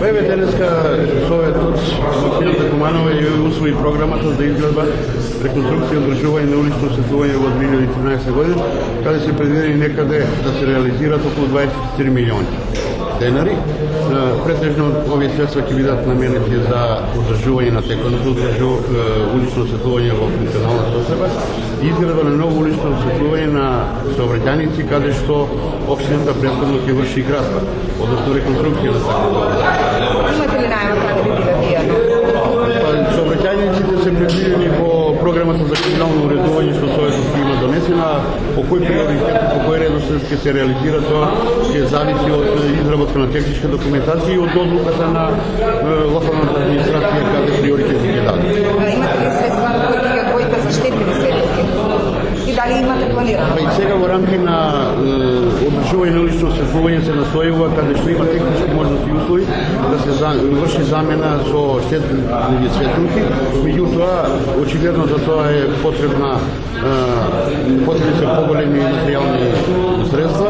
Еве денеска Советот во општината Куманово ја усвои програмата за изградба, реконструкција и одржување на улично осветлување во 2013 година, каде се предвидени некаде да се реализират околу 24 милиони денари. Претежно овие средства ќе бидат наменети за одржување на теконото улично осветлување во функционална состојба и изградба на ново улично осветлување на сообраќајници каде што општината претходно ќе врши градба, односно реконструкција на таква. Имате ли најава каде би била тие? Сообраќајниците се предвидени во програмата за комунално уредување што Советот има донесена, по кој приоритет, по кој редослед ќе се реализира тоа ќе зависи од изработка на техничка документација и од одлуката на локалната администрација каде приоритети ќе дадат. Имате ли средства кои ќе одвоите за штетливи светови? И дали имате планирано? И сега во рамки на одржување на улично осветлување се настојува каде што има технички можности и услови да се врши замена со штетливи светилки, меѓутоа очигледно за тоа е потребни се поголеми материјални средства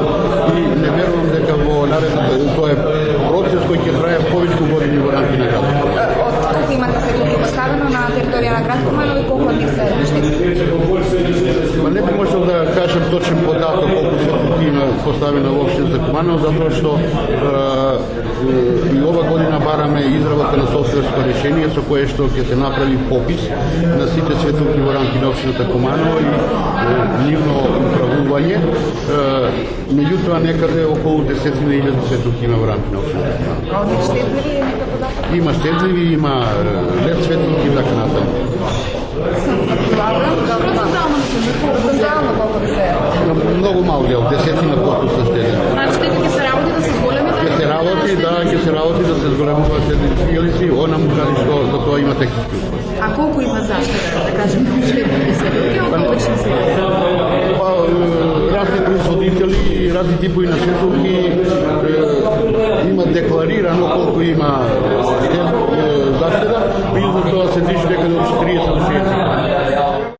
и не верувам дека во наредната тоа е процес кој ќе трае повеќе години во рамки на градот. Од колку имате светилки поставено на територија на град Куманово и колку од нив се штетливи? Не би можел да кажем точен податок колку светилки има поставено во општината Куманово, затоа што и ова година бараме изработка на софтверско решение со кое што ќе се направи попис на сите светилки во рамки на општината Куманово и нивно управување. Меѓутоа некаде околу 10.000 светилки има во рамки на општината Куманово. А од штетливи е нека податок? Има штетливи, има LED светилки и така натаму. Процентуално колку би се? Многу мал дел, 10% се штеди. Значи ќе се работи да се зголеми? Ќе се работи да се зголемува светилици, онаму каде што за тоа има технички услови. А колку има заштеда, да кажем, штетливи светилки од обични светилки? Разни производители и разни типови на светилки има декларирано колку има заштеда, меѓутоа тоа се движи дека